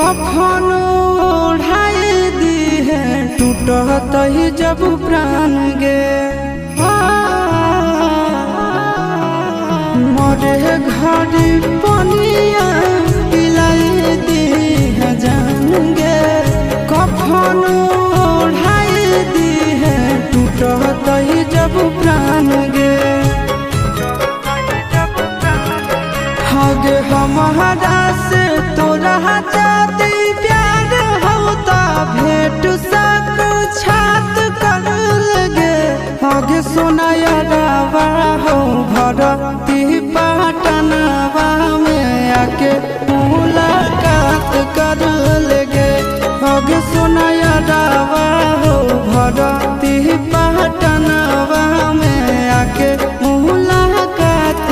कफन ओढ़ाई दी है टूटत ही जब प्राण गे मोरे घड़ी पनिया पिलाई दी है जान गे कफन ओढ़ाई दी है टूटत ही जब प्राण गे हगे हमारा से तोरा जाती प्यार होता भेट सक छात कर लगे हगे सोनाया रावा हो भरती पाटनवा में आके मुलाकात कर लगे हगे सोनाया रावा